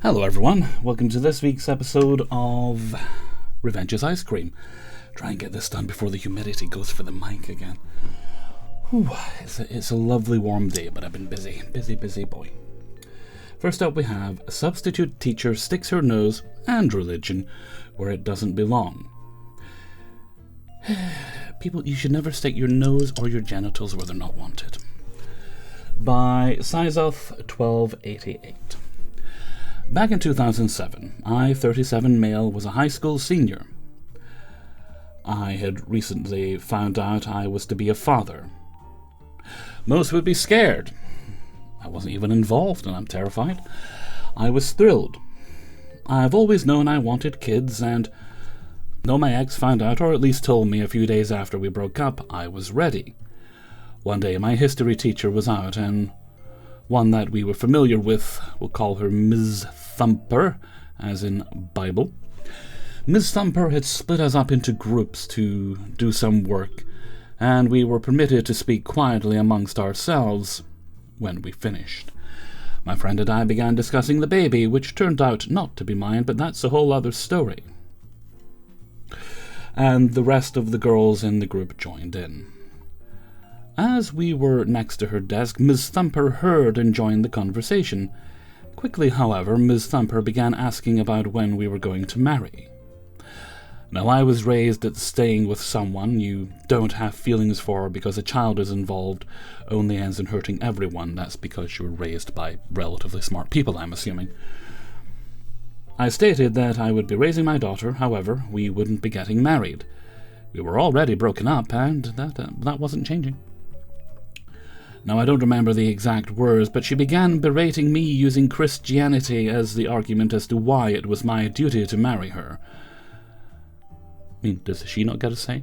Hello everyone, welcome to this week's episode of Revenge is Ice Cream. Try and get this done before the humidity goes for the mic again. Whew, it's a lovely warm day, but I've been busy boy. First up we have, a substitute teacher sticks her nose and religion where it doesn't belong. People, you should never stick your nose or your genitals where they're not wanted. By Sizoth 1288. Back in 2007, I, 37 male, was a high school senior. I had recently found out I was to be a father. Most would be scared. I wasn't even involved, and I'm terrified. I was thrilled. I've always known I wanted kids, and though my ex found out, or at least told me a few days after we broke up, I was ready. One day my history teacher was out, and one that we were familiar with, we'll call her Ms. Thumper, as in Bible. Ms. Thumper had split us up into groups to do some work, and we were permitted to speak quietly amongst ourselves when we finished. My friend and I began discussing the baby, which turned out not to be mine, but that's a whole other story. And the rest of the girls in the group joined in. As we were next to her desk, Ms. Thumper heard and joined the conversation. Quickly, however, Ms. Thumper began asking about when we were going to marry. Now, I was raised that staying with someone you don't have feelings for because a child is involved only ends in hurting everyone. That's because you were raised by relatively smart people, I'm assuming. I stated that I would be raising my daughter, however, we wouldn't be getting married. We were already broken up, and that wasn't changing. Now, I don't remember the exact words, but she began berating me using Christianity as the argument as to why it was my duty to marry her. I mean, does she not get a say?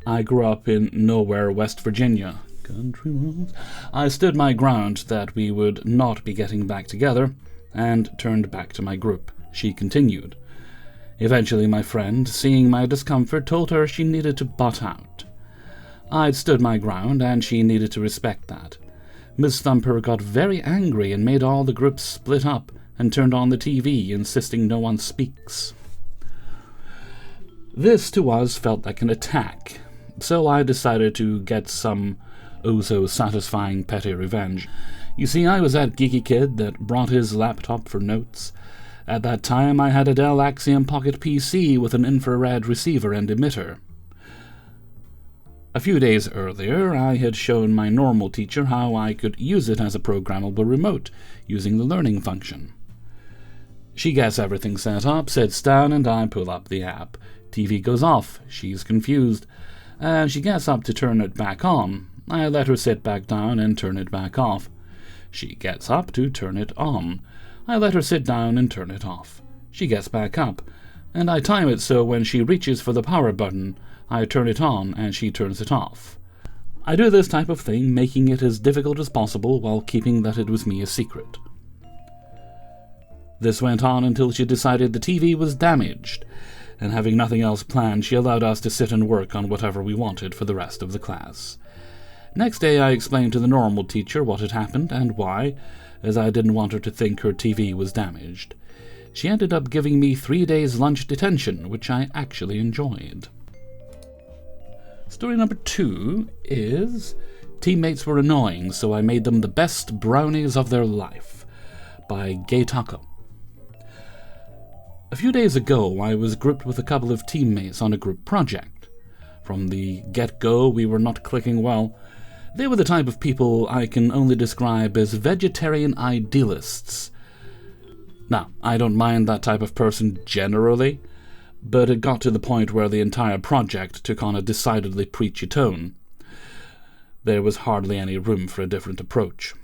I grew up in nowhere, West Virginia. Country roads. I stood my ground that we would not be getting back together, and turned back to my group. She continued. Eventually, my friend, seeing my discomfort, told her she needed to butt out. I'd stood my ground, and she needed to respect that. Ms. Thumper got very angry and made all the groups split up and turned on the TV, insisting no one speaks. This, to us, felt like an attack, so I decided to get some oh-so-satisfying petty revenge. You see, I was that geeky kid that brought his laptop for notes. At that time, I had a Dell Axiom Pocket PC with an infrared receiver and emitter. A few days earlier, I had shown my normal teacher how I could use it as a programmable remote, using the learning function. She gets everything set up, sits down, and I pull up the app. TV goes off. She's confused. She gets up to turn it back on. I let her sit back down and turn it back off. She gets up to turn it on. I let her sit down and turn it off. She gets back up, and I time it so when she reaches for the power button, I turn it on and she turns it off. I do this type of thing, making it as difficult as possible while keeping that it was me a secret. This went on until she decided the TV was damaged, and having nothing else planned, she allowed us to sit and work on whatever we wanted for the rest of the class. Next day I explained to the normal teacher what had happened and why, as I didn't want her to think her TV was damaged. She ended up giving me 3 days lunch detention, which I actually enjoyed. Story number 2 is Teammates Were Annoying, so I Made Them the Best Brownies of Their Life, by Gay Taco. A few days ago, I was grouped with a couple of teammates on a group project. From the get-go, we were not clicking well. They were the type of people I can only describe as vegetarian idealists. Now, I don't mind that type of person generally, but it got to the point where the entire project took on a decidedly preachy tone. There was hardly any room for a different approach.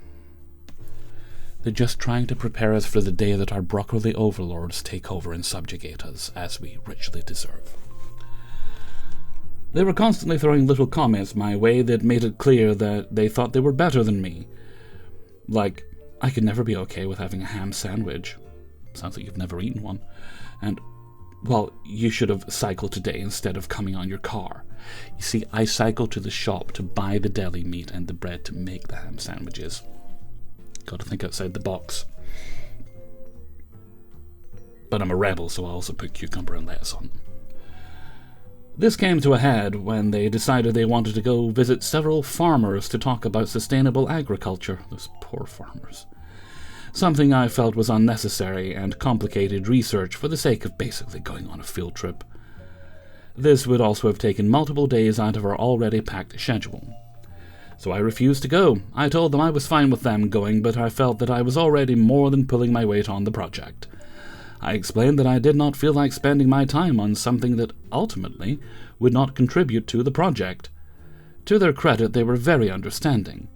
They're just trying to prepare us for the day that our broccoli overlords take over and subjugate us, as we richly deserve. They were constantly throwing little comments my way that made it clear that they thought they were better than me. Like, I could never be okay with having a ham sandwich. Sounds like you've never eaten one. And, well, you should have cycled today instead of coming on your car. You see, I cycled to the shop to buy the deli meat and the bread to make the ham sandwiches. Got to think outside the box. but I'm a rebel, so I also put cucumber and lettuce on them. This came to a head when they decided they wanted to go visit several farmers to talk about sustainable agriculture. Those poor farmers. Something I felt was unnecessary and complicated research for the sake of basically going on a field trip. This would also have taken multiple days out of our already packed schedule. So I refused to go. I told them I was fine with them going, but I felt that I was already more than pulling my weight on the project. I explained that I did not feel like spending my time on something that ultimately would not contribute to the project. To their credit, they were very understanding.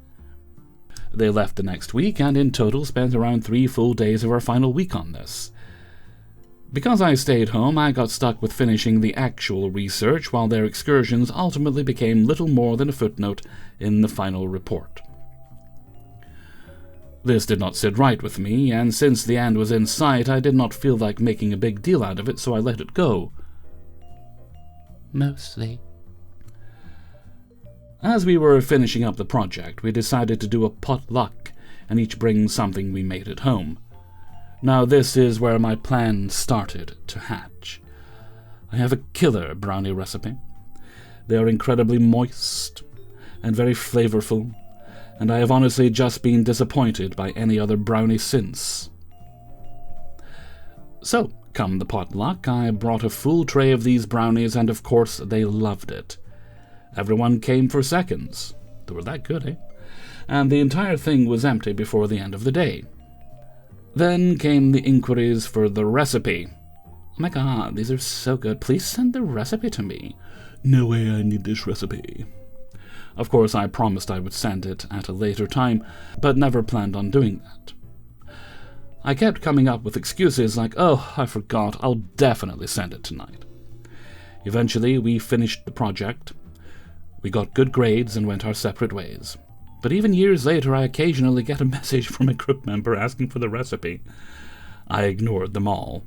They left the next week and in total spent around 3 full days of our final week on this. Because I stayed home, I got stuck with finishing the actual research, while their excursions ultimately became little more than a footnote in the final report. This did not sit right with me, and since the end was in sight, I did not feel like making a big deal out of it, so I let it go. Mostly. As we were finishing up the project, we decided to do a potluck, and each bring something we made at home. Now this is where my plan started to hatch. I have a killer brownie recipe. They are incredibly moist and very flavorful, and I have honestly just been disappointed by any other brownie since. So, come the potluck, I brought a full tray of these brownies, and of course they loved it. Everyone came for seconds. They were that good, eh? And the entire thing was empty before the end of the day. Then came the inquiries for the recipe. Oh my god, these are so good. Please send the recipe to me. No way, I need this recipe. Of course, I promised I would send it at a later time, but never planned on doing that. I kept coming up with excuses like, oh, I forgot, I'll definitely send it tonight. Eventually, we finished the project. We got good grades and went our separate ways. But even years later, I occasionally get a message from a group member asking for the recipe. I ignored them all.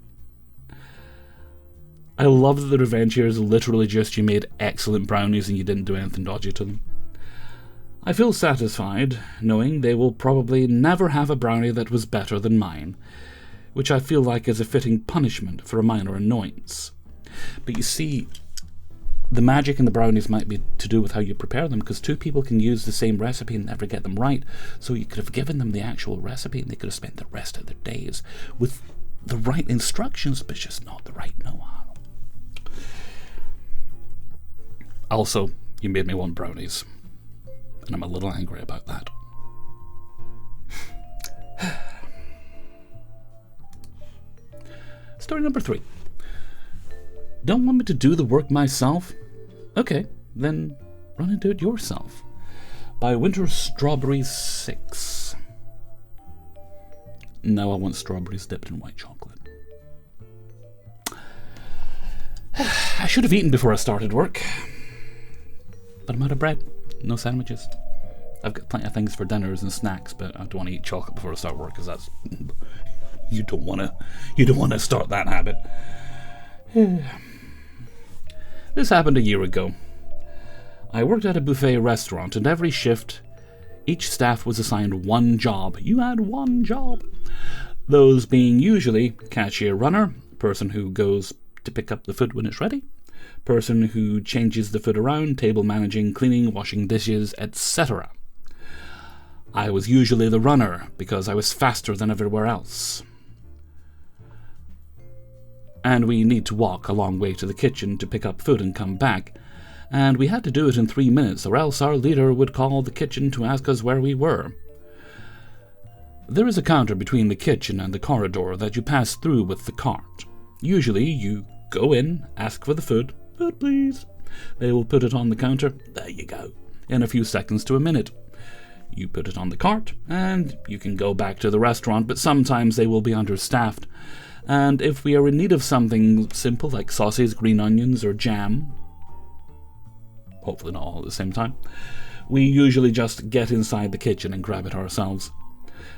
I love that the revenge here is literally just you made excellent brownies and you didn't do anything dodgy to them. I feel satisfied, knowing they will probably never have a brownie that was better than mine, which I feel like is a fitting punishment for a minor annoyance. But you see, the magic in the brownies might be to do with how you prepare them, because 2 people can use the same recipe and never get them right, so you could have given them the actual recipe and they could have spent the rest of their days with the right instructions, but just not the right know-how. Also, you made me want brownies, and I'm a little angry about that. Story number 3. Don't want me to do the work myself? Okay, then run and do it yourself. By Winter Strawberries 6. No, I want strawberries dipped in white chocolate. I should have eaten before I started work. But I'm out of bread. No sandwiches. I've got plenty of things for dinners and snacks, but I don't want to eat chocolate before I start work, because that's... You don't want to start that habit. This happened a year ago. I worked at a buffet restaurant, and every shift, each staff was assigned one job. You had one job. Those being usually cashier runner, person who goes to pick up the food when it's ready, person who changes the food around, table managing, cleaning, washing dishes, etc. I was usually the runner, because I was faster than everywhere else. And we need to walk a long way to the kitchen to pick up food and come back, and we had to do it in 3 minutes, or else our leader would call the kitchen to ask us where we were. There is a counter between the kitchen and the corridor that you pass through with the cart. Usually you go in, ask for the food, food please. They will put it on the counter, there you go, in a few seconds to a minute. You put it on the cart, and you can go back to the restaurant, but sometimes they will be understaffed. And if we are in need of something simple like sausages, green onions, or jam, hopefully not all at the same time, we usually just get inside the kitchen and grab it ourselves.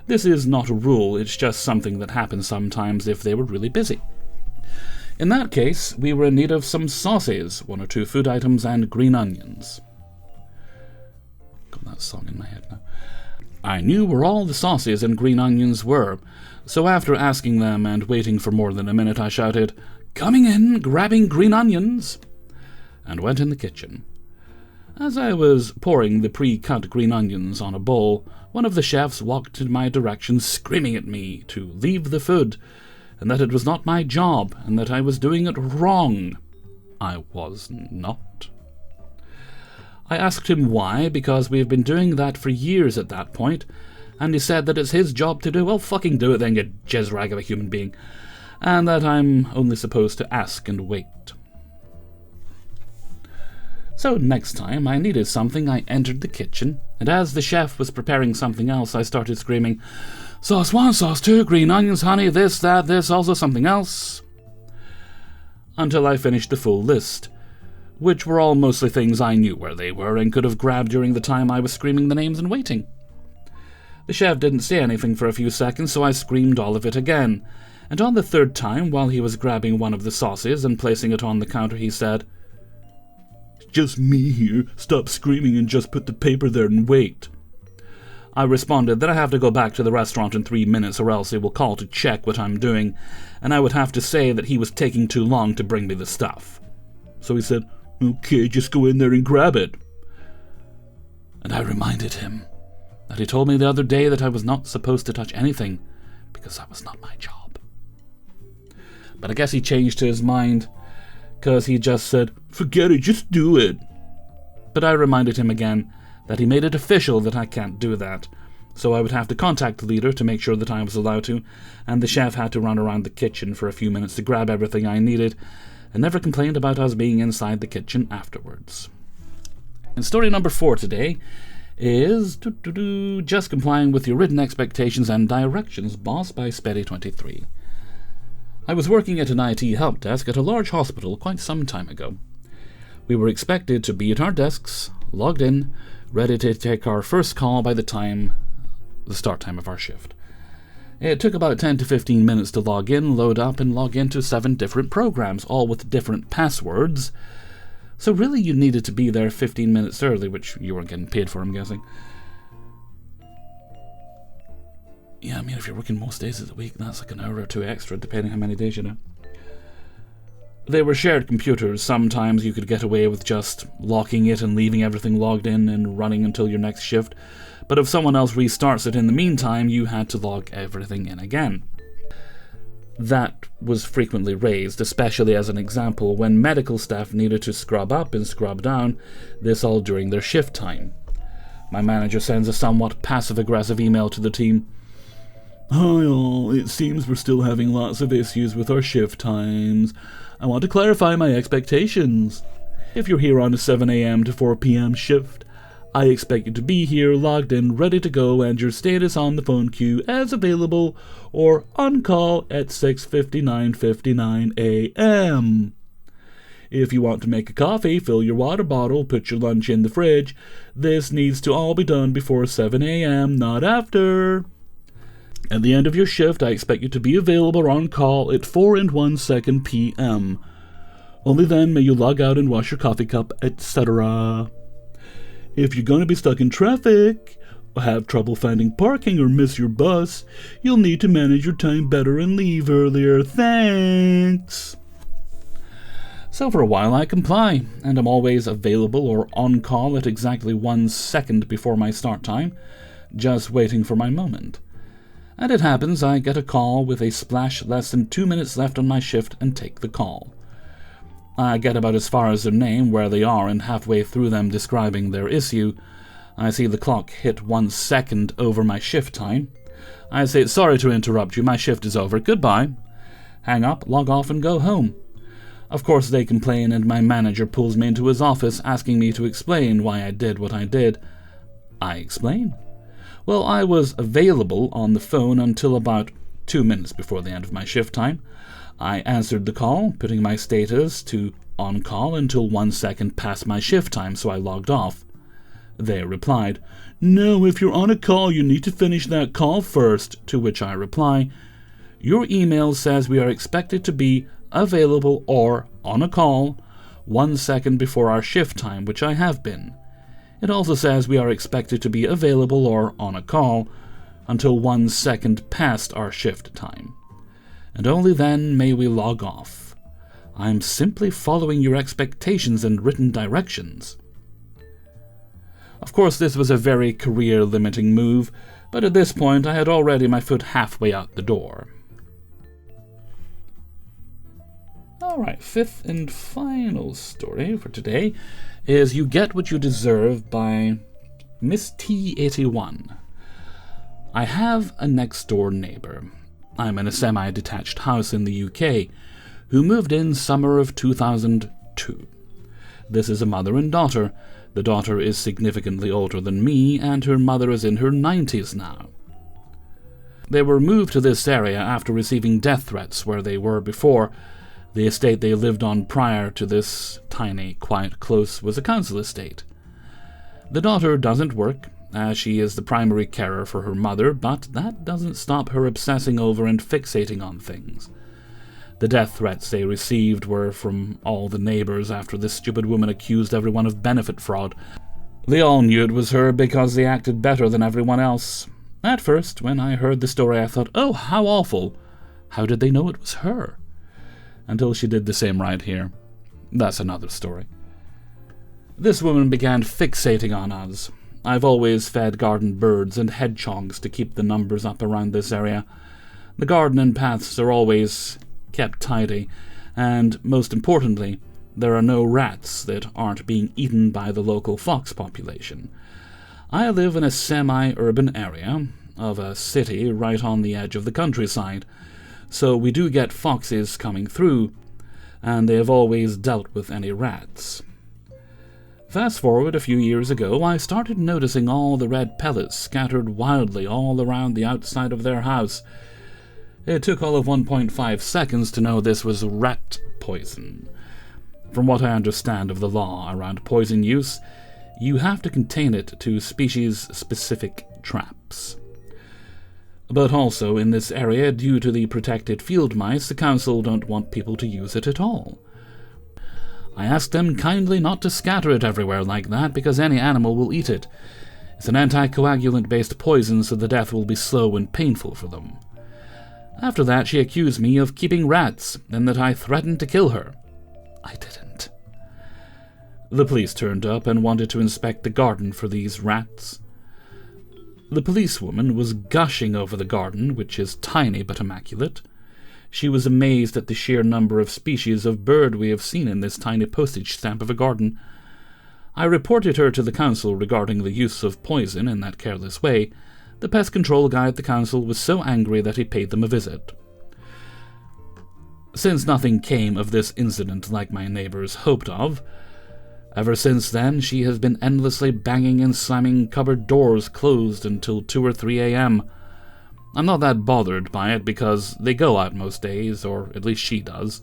This is not a rule, it's just something that happens sometimes if they were really busy. In that case, we were in need of some sausages, 1 or 2 food items, and green onions. Got that song in my head now. I knew where all the sauces and green onions were, so after asking them and waiting for more than a minute, I shouted, "Coming in, grabbing green onions," and went in the kitchen. As I was pouring the pre-cut green onions on a bowl, one of the chefs walked in my direction screaming at me to leave the food, and that it was not my job, and that I was doing it wrong. I was not. I asked him why, because we have been doing that for years at that point, and he said that it's his job to do. Well, fucking do it then, you jizz-rag of a human being, and that I'm only supposed to ask and wait. So next time I needed something, I entered the kitchen, and as the chef was preparing something else, I started screaming, "Sauce 1, sauce 2, green onions, honey, this, that, this, also something else," until I finished the full list, which were all mostly things I knew where they were and could have grabbed during the time I was screaming the names and waiting. The chef didn't say anything for a few seconds, so I screamed all of it again, and on the third time, while he was grabbing one of the sauces and placing it on the counter, he said, "Just me here, stop screaming and just put the paper there and wait." I responded that I have to go back to the restaurant in 3 minutes or else he will call to check what I'm doing, and I would have to say that he was taking too long to bring me the stuff. So he said, "Okay, just go in there and grab it." And I reminded him that he told me the other day that I was not supposed to touch anything because that was not my job. But I guess he changed his mind, because he just said, "Forget it, just do it." But I reminded him again that he made it official that I can't do that, so I would have to contact the leader to make sure that I was allowed to, and the chef had to run around the kitchen for a few minutes to grab everything I needed, and never complained about us being inside the kitchen afterwards. And story number 4 today is Just Complying with Your Written Expectations and Directions, Boss by Speddy23. I was working at an IT help desk at a large hospital quite some time ago. We were expected to be at our desks, logged in, ready to take our first call by the start time of our shift. It took about 10 to 15 minutes to log in, load up, and log into 7 different programs, all with different passwords. So really you needed to be there 15 minutes early, which you weren't getting paid for, I'm guessing. Yeah, I mean, if you're working most days of the week, that's like an hour or 2 extra, depending how many days you know. They were shared computers. Sometimes you could get away with just locking it and leaving everything logged in and running until your next shift, but if someone else restarts it in the meantime, you had to log everything in again. That was frequently raised, especially as an example when medical staff needed to scrub up and scrub down, this all during their shift time. My manager sends a somewhat passive-aggressive email to the team. "Hi all, it seems we're still having lots of issues with our shift times. I want to clarify my expectations. If you're here on a 7 a.m. to 4 p.m. shift, I expect you to be here, logged in, ready to go, and your status on the phone queue as available or on call at 6:59:59 a.m. If you want to make a coffee, fill your water bottle, put your lunch in the fridge. This needs to all be done before 7 a.m., not after. At the end of your shift, I expect you to be available or on call at 4:01 p.m. Only then may you log out and wash your coffee cup, etc. If you're going to be stuck in traffic, or have trouble finding parking or miss your bus, you'll need to manage your time better and leave earlier. Thanks." So for a while I comply, and I'm always available or on call at exactly 1 second before my start time, just waiting for my moment. And it happens I get a call with a splash less than 2 minutes left on my shift and take the call. I get about as far as their name, where they are, and halfway through them describing their issue, I see the clock hit 1 second over my shift time. I say, "Sorry to interrupt you, my shift is over, goodbye." Hang up, log off, and go home. Of course they complain, and my manager pulls me into his office asking me to explain why I did what I did. I explain. Well, I was available on the phone until about 2 minutes before the end of my shift time. I answered the call, putting my status to on call until 1 second past my shift time, so I logged off. They replied, "No, if you're on a call, you need to finish that call first," to which I reply, "Your email says we are expected to be available or on a call 1 second before our shift time, which I have been. It also says we are expected to be available or on a call until 1 second past our shift time, and only then may we log off. I am simply following your expectations and written directions. Of course, this was a very career-limiting move, but at this point I had already my foot halfway out the door. Alright, fifth and final story for today is You Get What You Deserve by Miss T81. I have a next-door neighbour. I'm in a semi-detached house in the UK, who moved in summer of 2002. This is a mother and daughter. The daughter is significantly older than me, and her mother is in her 90s now. They were moved to this area after receiving death threats where they were before. The estate they lived on prior to this tiny, quiet close was a council estate. The daughter doesn't work, as she is the primary carer for her mother, but that doesn't stop her obsessing over and fixating on things. The death threats they received were from all the neighbors after this stupid woman accused everyone of benefit fraud. They all knew it was her because they acted better than everyone else. At first, when I heard the story, I thought, oh, how awful. How did they know it was her? Until she did the same right here. That's another story. This woman began fixating on us. I've always fed garden birds and hedgehogs to keep the numbers up around this area. The garden and paths are always kept tidy, and most importantly, there are no rats that aren't being eaten by the local fox population. I live in a semi-urban area of a city right on the edge of the countryside, so we do get foxes coming through, and they have always dealt with any rats. Fast forward a few years ago, I started noticing all the red pellets scattered wildly all around the outside of their house. It took all of 1.5 seconds to know this was rat poison. From what I understand of the law around poison use, you have to contain it to species-specific traps. But also, in this area, due to the protected field mice, the council don't want people to use it at all. I asked them kindly not to scatter it everywhere like that, because any animal will eat it. It's an anticoagulant-based poison, so the death will be slow and painful for them. After that, she accused me of keeping rats, and that I threatened to kill her. I didn't. The police turned up and wanted to inspect the garden for these rats. The policewoman was gushing over the garden, which is tiny but immaculate. She was amazed at the sheer number of species of bird we have seen in this tiny postage stamp of a garden. I reported her to the council regarding the use of poison in that careless way. The pest control guy at the council was so angry that he paid them a visit. Since nothing came of this incident like my neighbors hoped of, ever since then she has been endlessly banging and slamming cupboard doors closed until 2 or 3 a.m. I'm not that bothered by it because they go out most days, or at least she does,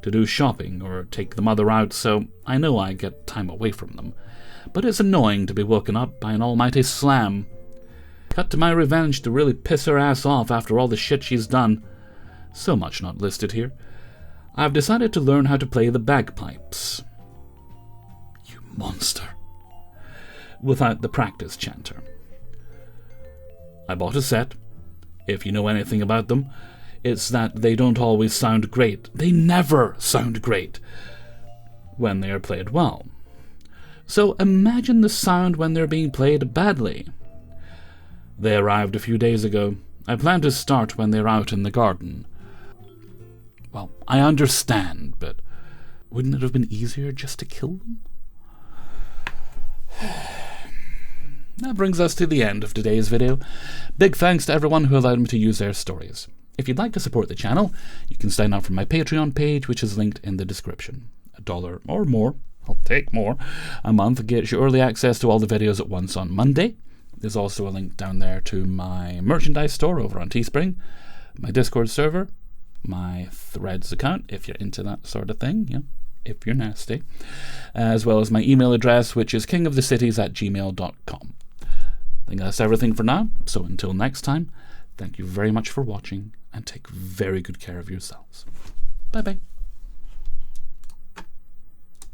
to do shopping or take the mother out, so I know I get time away from them. But it's annoying to be woken up by an almighty slam. Cut to my revenge to really piss her ass off after all the shit she's done. So much not listed here. I've decided to learn how to play the bagpipes. You monster. Without the practice chanter. I bought a set. If you know anything about them, it's that they don't always sound great. They never sound great when they are played well. So imagine the sound when they're being played badly. They arrived a few days ago. I plan to start when they're out in the garden. Well, I understand, but wouldn't it have been easier just to kill them? That brings us to the end of today's video. Big thanks to everyone who allowed me to use their stories. If you'd like to support the channel, you can sign up from my Patreon page, which is linked in the description. $1 or more, I'll take more, a month gets you early access to all the videos at once on Monday. There's also a link down there to my merchandise store over on Teespring, my Discord server, my Threads account, if you're into that sort of thing, yeah, if you're nasty, as well as my email address, which is kingofthecities@gmail.com. I think that's everything for now, so until next time, thank you very much for watching, and take very good care of yourselves. Bye-bye.